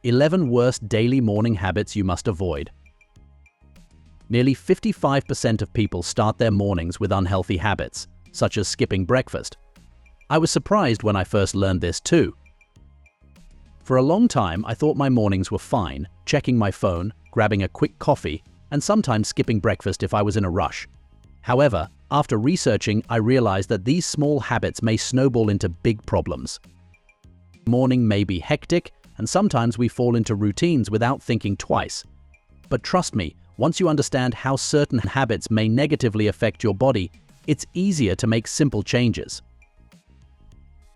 11 Worst Daily Morning Habits You Must Avoid. Nearly 55% of people start their mornings with unhealthy habits, such as skipping breakfast. I was surprised when I first learned this too. For a long time, I thought my mornings were fine, checking my phone, grabbing a quick coffee, and sometimes skipping breakfast if I was in a rush. However, after researching, I realized that these small habits may snowball into big problems. Morning may be hectic, and sometimes we fall into routines without thinking twice. But trust me, once you understand how certain habits may negatively affect your body, it's easier to make simple changes.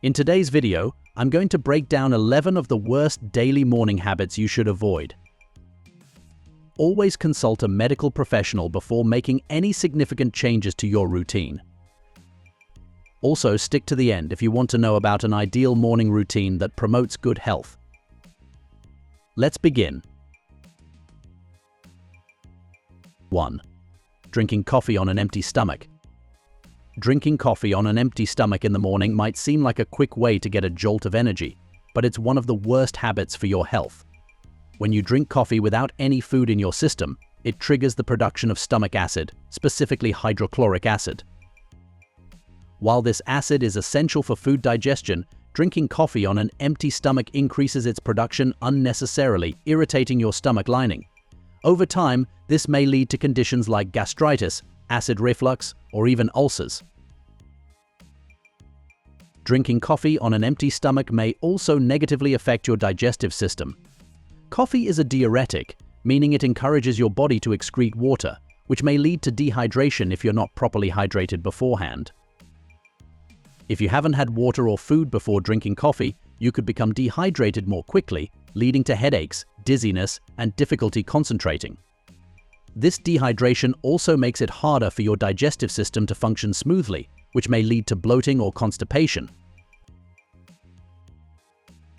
In today's video, I'm going to break down 11 of the worst daily morning habits you should avoid. Always consult a medical professional before making any significant changes to your routine. Also, stick to the end if you want to know about an ideal morning routine that promotes good health. Let's begin. 1. Drinking coffee on an empty stomach. Drinking coffee on an empty stomach in the morning might seem like a quick way to get a jolt of energy, but it's one of the worst habits for your health. When you drink coffee without any food in your system, it triggers the production of stomach acid, specifically hydrochloric acid. While this acid is essential for food digestion, drinking coffee on an empty stomach increases its production unnecessarily, irritating your stomach lining. Over time, this may lead to conditions like gastritis, acid reflux, or even ulcers. Drinking coffee on an empty stomach may also negatively affect your digestive system. Coffee is a diuretic, meaning it encourages your body to excrete water, which may lead to dehydration if you're not properly hydrated beforehand. If you haven't had water or food before drinking coffee, you could become dehydrated more quickly, leading to headaches, dizziness, and difficulty concentrating. This dehydration also makes it harder for your digestive system to function smoothly, which may lead to bloating or constipation.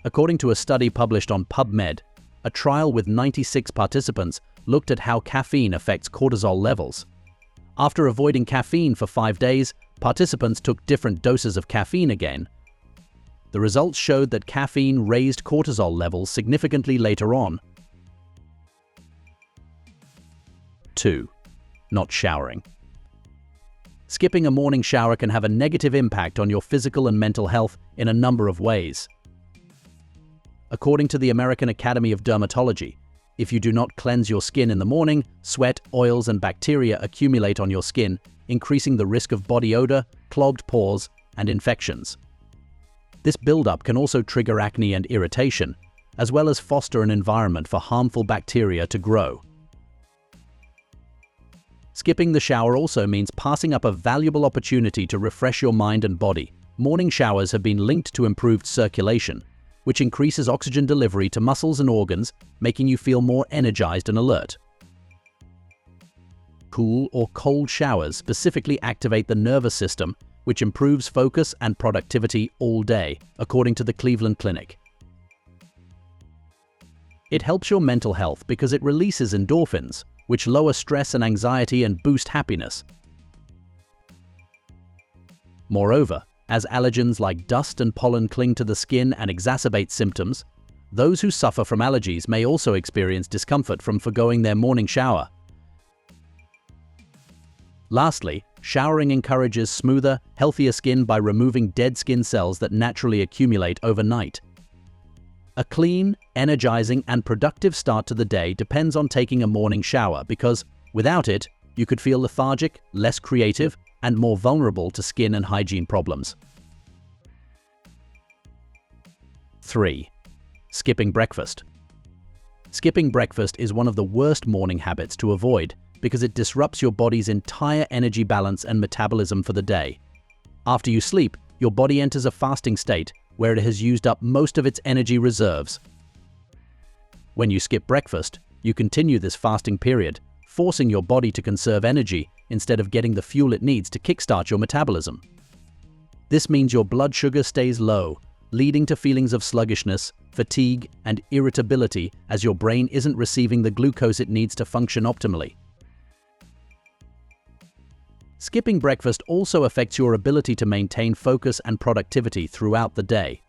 According to a study published on PubMed, a trial with 96 participants looked at how caffeine affects cortisol levels. After avoiding caffeine for 5 days, participants took different doses of caffeine again. The results showed that caffeine raised cortisol levels significantly later on. 2. Not showering. Skipping a morning shower can have a negative impact on your physical and mental health in a number of ways. According to the American Academy of Dermatology, if you do not cleanse your skin in the morning, sweat, oils, and bacteria accumulate on your skin, increasing the risk of body odor, clogged pores, and infections. This buildup can also trigger acne and irritation, as well as foster an environment for harmful bacteria to grow. Skipping the shower also means passing up a valuable opportunity to refresh your mind and body. Morning showers have been linked to improved circulation, which increases oxygen delivery to muscles and organs, making you feel more energized and alert. Cool or cold showers specifically activate the nervous system, which improves focus and productivity all day, according to the Cleveland Clinic. It helps your mental health because it releases endorphins, which lower stress and anxiety and boost happiness. Moreover, as allergens like dust and pollen cling to the skin and exacerbate symptoms, those who suffer from allergies may also experience discomfort from forgoing their morning shower. Lastly, showering encourages smoother, healthier skin by removing dead skin cells that naturally accumulate overnight. A clean, energizing, and productive start to the day depends on taking a morning shower because, without it, you could feel lethargic, less creative, and more vulnerable to skin and hygiene problems. 3. Skipping breakfast. Skipping breakfast is one of the worst morning habits to avoid because it disrupts your body's entire energy balance and metabolism for the day. After you sleep, your body enters a fasting state where it has used up most of its energy reserves. When you skip breakfast, you continue this fasting period, forcing your body to conserve energy instead of getting the fuel it needs to kickstart your metabolism. This means your blood sugar stays low, leading to feelings of sluggishness, fatigue, and irritability as your brain isn't receiving the glucose it needs to function optimally. Skipping breakfast also affects your ability to maintain focus and productivity throughout the day.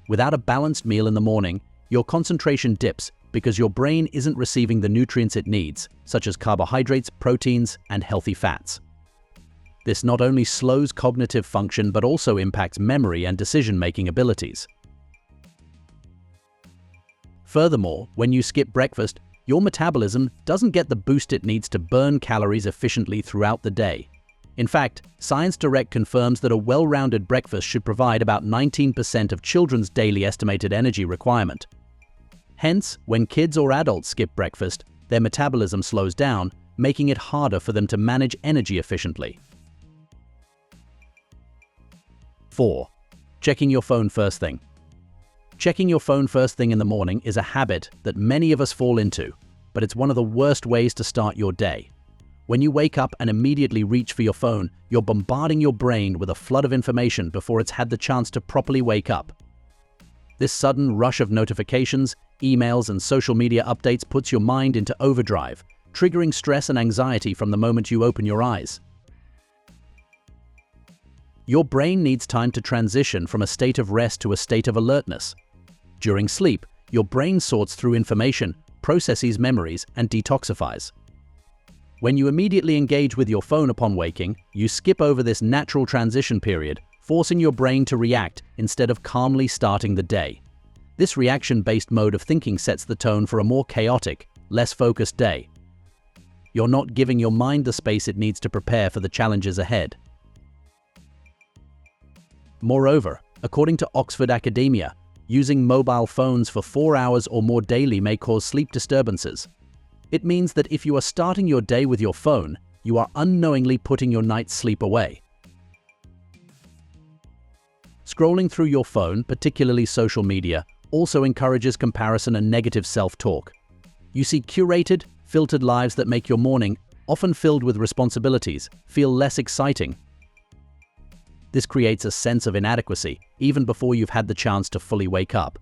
Without a balanced meal in the morning, your concentration dips because your brain isn't receiving the nutrients it needs, such as carbohydrates, proteins, and healthy fats. This not only slows cognitive function but also impacts memory and decision-making abilities. Furthermore, when you skip breakfast, your metabolism doesn't get the boost it needs to burn calories efficiently throughout the day. In fact, Science Direct confirms that a well-rounded breakfast should provide about 19% of children's daily estimated energy requirement. Hence, when kids or adults skip breakfast, their metabolism slows down, making it harder for them to manage energy efficiently. 4. Checking your phone first thing. Checking your phone first thing in the morning is a habit that many of us fall into, but it's one of the worst ways to start your day. When you wake up and immediately reach for your phone, you're bombarding your brain with a flood of information before it's had the chance to properly wake up. This sudden rush of notifications, emails, and social media updates puts your mind into overdrive, triggering stress and anxiety from the moment you open your eyes. Your brain needs time to transition from a state of rest to a state of alertness. During sleep, your brain sorts through information, processes memories, and detoxifies. When you immediately engage with your phone upon waking, you skip over this natural transition period, forcing your brain to react instead of calmly starting the day. This reaction-based mode of thinking sets the tone for a more chaotic, less focused day. You're not giving your mind the space it needs to prepare for the challenges ahead. Moreover, according to Oxford Academia, using mobile phones for 4 hours or more daily may cause sleep disturbances. It means that if you are starting your day with your phone, you are unknowingly putting your night's sleep away. Scrolling through your phone, particularly social media, also encourages comparison and negative self-talk. You see curated, filtered lives that make your morning, often filled with responsibilities, feel less exciting. This creates a sense of inadequacy, even before you've had the chance to fully wake up.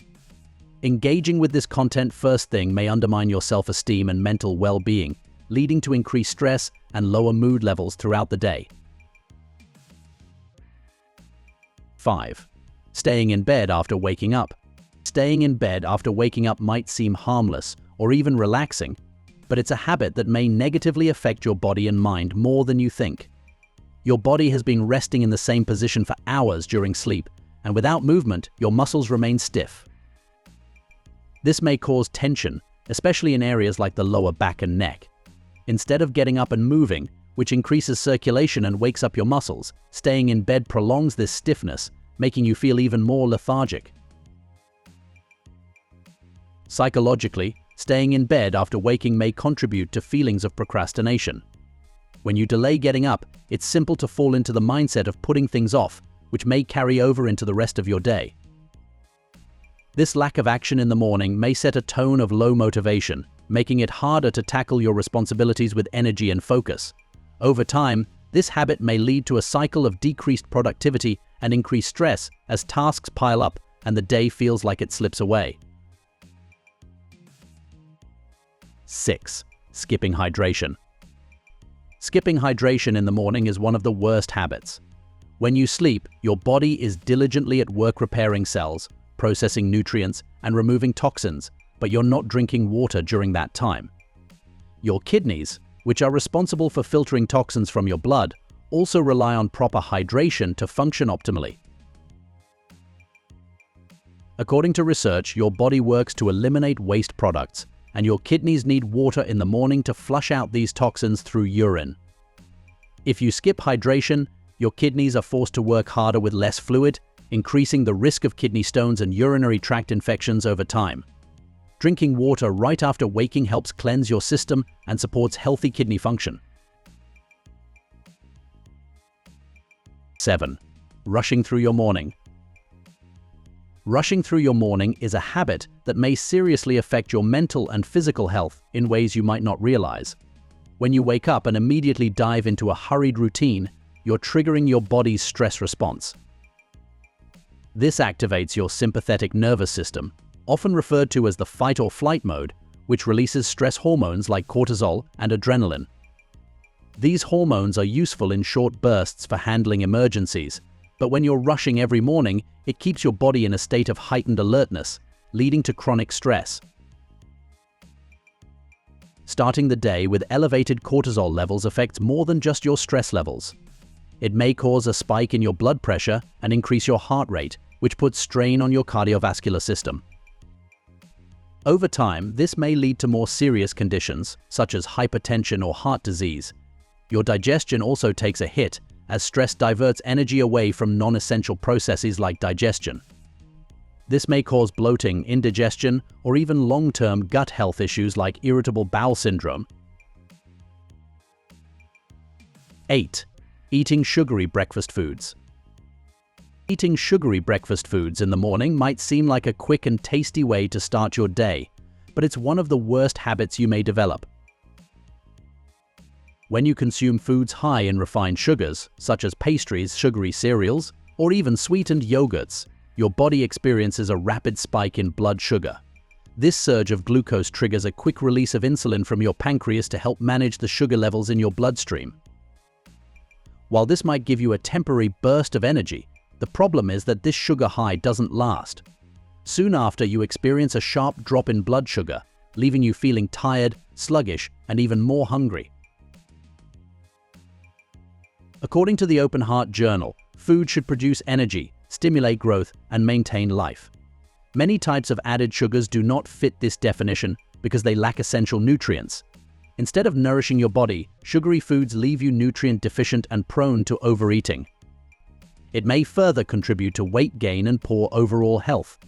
Engaging with this content first thing may undermine your self-esteem and mental well-being, leading to increased stress and lower mood levels throughout the day. 5. Staying in bed after waking up. Staying in bed after waking up might seem harmless or even relaxing, but it's a habit that may negatively affect your body and mind more than you think. Your body has been resting in the same position for hours during sleep, and without movement, your muscles remain stiff. This may cause tension, especially in areas like the lower back and neck. Instead of getting up and moving, which increases circulation and wakes up your muscles, staying in bed prolongs this stiffness, making you feel even more lethargic. Psychologically, staying in bed after waking may contribute to feelings of procrastination. When you delay getting up, it's simple to fall into the mindset of putting things off, which may carry over into the rest of your day. This lack of action in the morning may set a tone of low motivation, making it harder to tackle your responsibilities with energy and focus. Over time, this habit may lead to a cycle of decreased productivity and increased stress as tasks pile up and the day feels like it slips away. 6. Skipping hydration. Skipping hydration in the morning is one of the worst habits. When you sleep, your body is diligently at work repairing cells, processing nutrients, and removing toxins, but you're not drinking water during that time. Your kidneys, which are responsible for filtering toxins from your blood, also rely on proper hydration to function optimally. According to research, your body works to eliminate waste products, and your kidneys need water in the morning to flush out these toxins through urine. If you skip hydration, your kidneys are forced to work harder with less fluid, increasing the risk of kidney stones and urinary tract infections over time. Drinking water right after waking helps cleanse your system and supports healthy kidney function. 7. Rushing through your morning. Rushing through your morning is a habit that may seriously affect your mental and physical health in ways you might not realize. When you wake up and immediately dive into a hurried routine, you're triggering your body's stress response. This activates your sympathetic nervous system, often referred to as the fight or flight mode, which releases stress hormones like cortisol and adrenaline. These hormones are useful in short bursts for handling emergencies, but when you're rushing every morning, it keeps your body in a state of heightened alertness, leading to chronic stress. Starting the day with elevated cortisol levels affects more than just your stress levels. It may cause a spike in your blood pressure and increase your heart rate, which puts strain on your cardiovascular system. Over time, this may lead to more serious conditions, such as hypertension or heart disease. Your digestion also takes a hit, as stress diverts energy away from non-essential processes like digestion. This may cause bloating, indigestion, or even long-term gut health issues like irritable bowel syndrome. 8. Eating sugary breakfast foods. Eating sugary breakfast foods in the morning might seem like a quick and tasty way to start your day, but it's one of the worst habits you may develop. When you consume foods high in refined sugars, such as pastries, sugary cereals, or even sweetened yogurts, your body experiences a rapid spike in blood sugar. This surge of glucose triggers a quick release of insulin from your pancreas to help manage the sugar levels in your bloodstream. While this might give you a temporary burst of energy, the problem is that this sugar high doesn't last. Soon after, you experience a sharp drop in blood sugar, leaving you feeling tired, sluggish, and even more hungry. According to the Open Heart Journal, food should produce energy, stimulate growth, and maintain life. Many types of added sugars do not fit this definition because they lack essential nutrients. Instead of nourishing your body, sugary foods leave you nutrient deficient and prone to overeating. It may further contribute to weight gain and poor overall health.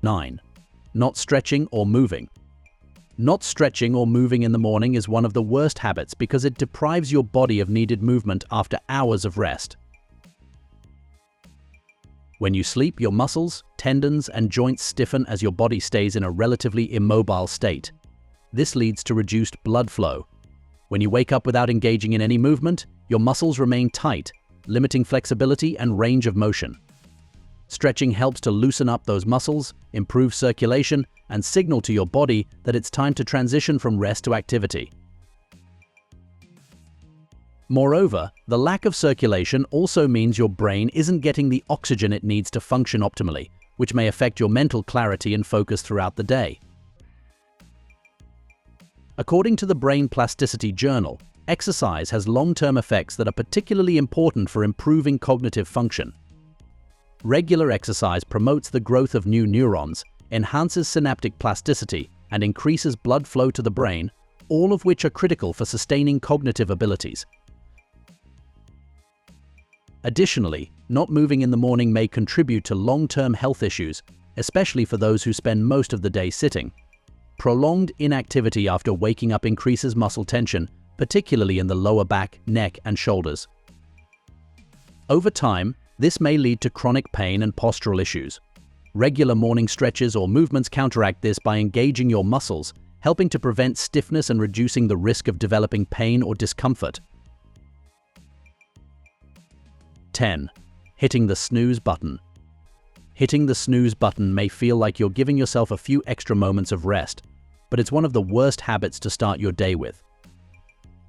9. Not stretching or moving. Not stretching or moving in the morning is one of the worst habits because it deprives your body of needed movement after hours of rest. When you sleep, your muscles, tendons, and joints stiffen as your body stays in a relatively immobile state. This leads to reduced blood flow. When you wake up without engaging in any movement, your muscles remain tight, limiting flexibility and range of motion. Stretching helps to loosen up those muscles, improve circulation, and signal to your body that it's time to transition from rest to activity. Moreover, the lack of circulation also means your brain isn't getting the oxygen it needs to function optimally, which may affect your mental clarity and focus throughout the day. According to the Brain Plasticity Journal, exercise has long-term effects that are particularly important for improving cognitive function. Regular exercise promotes the growth of new neurons, enhances synaptic plasticity, and increases blood flow to the brain, all of which are critical for sustaining cognitive abilities. Additionally, not moving in the morning may contribute to long-term health issues, especially for those who spend most of the day sitting. Prolonged inactivity after waking up increases muscle tension, particularly in the lower back, neck, and shoulders. Over time, this may lead to chronic pain and postural issues. Regular morning stretches or movements counteract this by engaging your muscles, helping to prevent stiffness and reducing the risk of developing pain or discomfort. 10. Hitting the snooze button. Hitting the snooze button may feel like you're giving yourself a few extra moments of rest, but it's one of the worst habits to start your day with.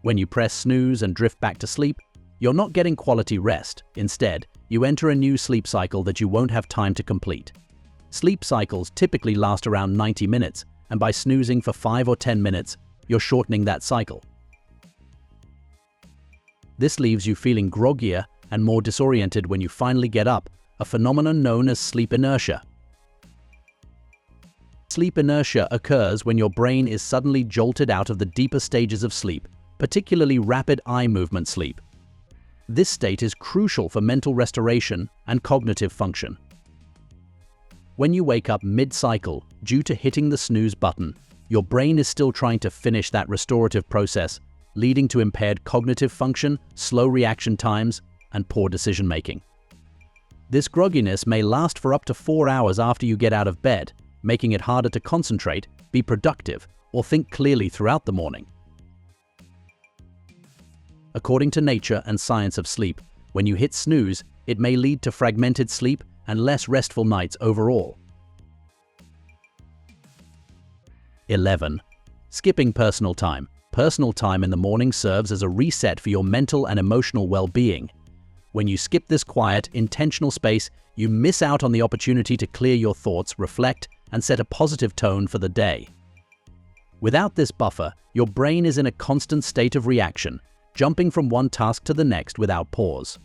When you press snooze and drift back to sleep, you're not getting quality rest. Instead, you enter a new sleep cycle that you won't have time to complete. Sleep cycles typically last around 90 minutes, and by snoozing for 5 or 10 minutes, you're shortening that cycle. This leaves you feeling groggier and more disoriented when you finally get up, a phenomenon known as sleep inertia. Sleep inertia occurs when your brain is suddenly jolted out of the deeper stages of sleep, particularly rapid eye movement sleep. This state is crucial for mental restoration and cognitive function. When you wake up mid-cycle due to hitting the snooze button, your brain is still trying to finish that restorative process, leading to impaired cognitive function, slow reaction times, and poor decision-making. This grogginess may last for up to 4 hours after you get out of bed, making it harder to concentrate, be productive, or think clearly throughout the morning. According to Nature and Science of Sleep, when you hit snooze, it may lead to fragmented sleep and less restful nights overall. 11. Skipping personal time. Personal time in the morning serves as a reset for your mental and emotional well-being. When you skip this quiet, intentional space, you miss out on the opportunity to clear your thoughts, reflect, and set a positive tone for the day. Without this buffer, your brain is in a constant state of reaction, jumping from one task to the next without pause.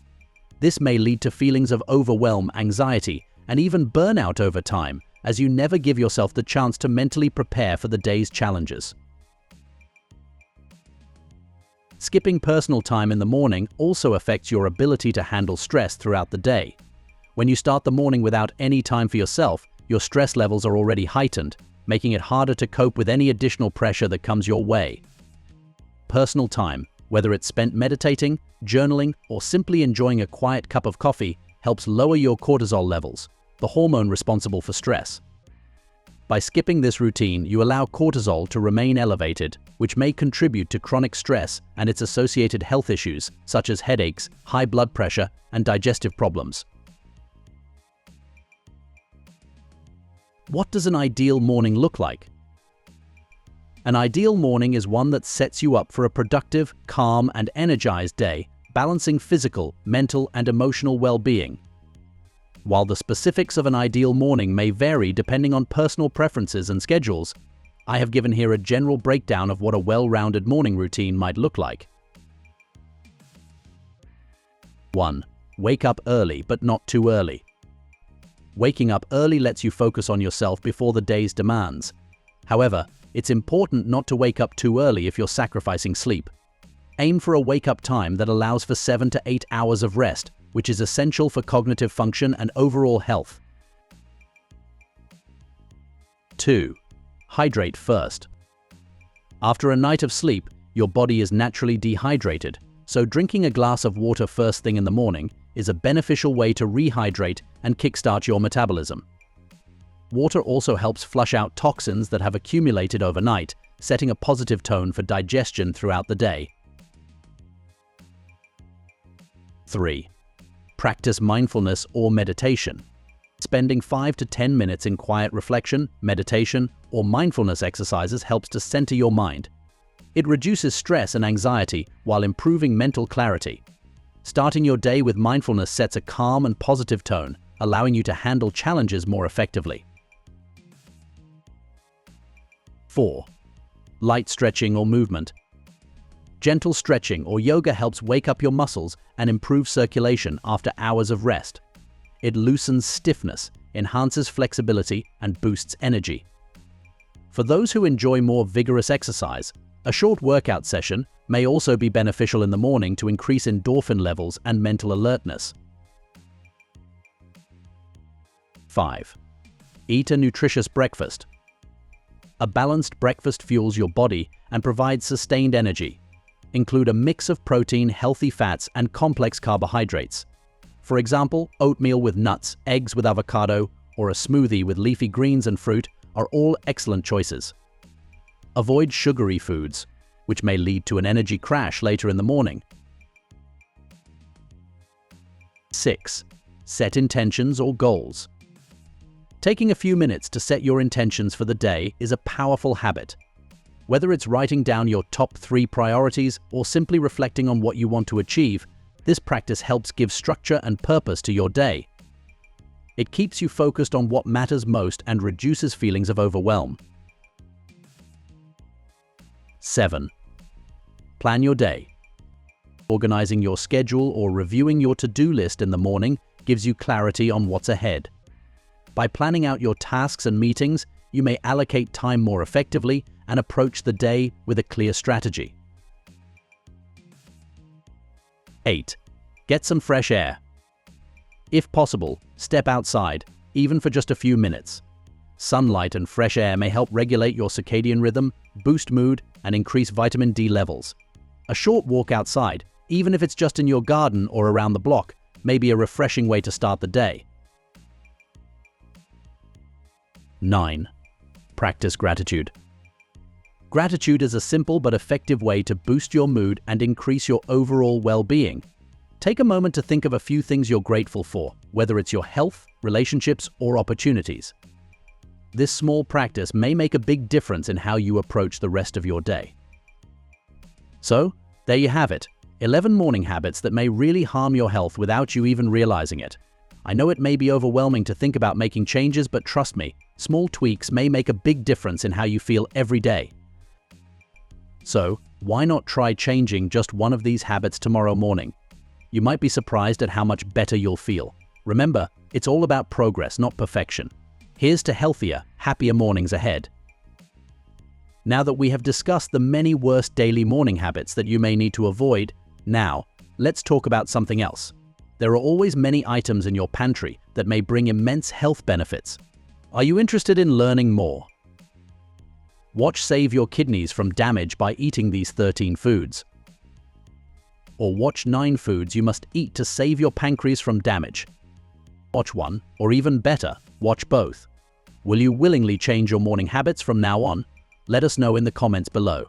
This may lead to feelings of overwhelm, anxiety, and even burnout over time, as you never give yourself the chance to mentally prepare for the day's challenges. Skipping personal time in the morning also affects your ability to handle stress throughout the day. When you start the morning without any time for yourself, your stress levels are already heightened, making it harder to cope with any additional pressure that comes your way. Personal time, whether it's spent meditating, journaling, or simply enjoying a quiet cup of coffee, helps lower your cortisol levels, the hormone responsible for stress. By skipping this routine, you allow cortisol to remain elevated, which may contribute to chronic stress and its associated health issues such as headaches, high blood pressure, and digestive problems. What does an ideal morning look like? An ideal morning is one that sets you up for a productive, calm, and energized day, balancing physical, mental, and emotional well-being. While the specifics of an ideal morning may vary depending on personal preferences and schedules, I have given here a general breakdown of what a well-rounded morning routine might look like. 1. Wake up early, but not too early. Waking up early lets you focus on yourself before the day's demands. However, it's important not to wake up too early if you're sacrificing sleep. Aim for a wake-up time that allows for 7 to 8 hours of rest, which is essential for cognitive function and overall health. 2. Hydrate first. After a night of sleep, your body is naturally dehydrated, so drinking a glass of water first thing in the morning is a beneficial way to rehydrate and kickstart your metabolism. Water also helps flush out toxins that have accumulated overnight, setting a positive tone for digestion throughout the day. 3. Practice mindfulness or meditation. Spending 5 to 10 minutes in quiet reflection, meditation, or mindfulness exercises helps to center your mind. It reduces stress and anxiety while improving mental clarity. Starting your day with mindfulness sets a calm and positive tone, allowing you to handle challenges more effectively. 4. Light stretching or movement. Gentle stretching or yoga helps wake up your muscles and improve circulation after hours of rest. It loosens stiffness, enhances flexibility, and boosts energy. For those who enjoy more vigorous exercise, a short workout session may also be beneficial in the morning to increase endorphin levels and mental alertness. 5. Eat a nutritious breakfast. A balanced breakfast fuels your body and provides sustained energy. Include a mix of protein, healthy fats, and complex carbohydrates. For example, oatmeal with nuts, eggs with avocado, or a smoothie with leafy greens and fruit are all excellent choices. Avoid sugary foods, which may lead to an energy crash later in the morning. 6. Set intentions or goals. Taking a few minutes to set your intentions for the day is a powerful habit. Whether it's writing down your top 3 priorities or simply reflecting on what you want to achieve, this practice helps give structure and purpose to your day. It keeps you focused on what matters most and reduces feelings of overwhelm. 7. Plan your day. Organizing your schedule or reviewing your to-do list in the morning gives you clarity on what's ahead. By planning out your tasks and meetings, you may allocate time more effectively and approach the day with a clear strategy. 8. Get some fresh air. If possible, step outside, even for just a few minutes. Sunlight and fresh air may help regulate your circadian rhythm, boost mood, and increase vitamin D levels. A short walk outside, even if it's just in your garden or around the block, may be a refreshing way to start the day. 9. Practice gratitude. Gratitude is a simple but effective way to boost your mood and increase your overall well-being. Take a moment to think of a few things you're grateful for, whether it's your health, relationships, or opportunities. This small practice may make a big difference in how you approach the rest of your day. So, there you have it, 11 morning habits that may really harm your health without you even realizing it. I know it may be overwhelming to think about making changes, but trust me, small tweaks may make a big difference in how you feel every day. So, why not try changing just one of these habits tomorrow morning? You might be surprised at how much better you'll feel. Remember, it's all about progress, not perfection. Here's to healthier, happier mornings ahead. Now that we have discussed the many worst daily morning habits that you may need to avoid, now, let's talk about something else. There are always many items in your pantry that may bring immense health benefits. Are you interested in learning more? Watch Save Your Kidneys from Damage by eating these 13 foods. Or watch 9 foods you must eat to save your pancreas from damage. Watch one, or even better, watch both. Will you willingly change your morning habits from now on? Let us know in the comments below.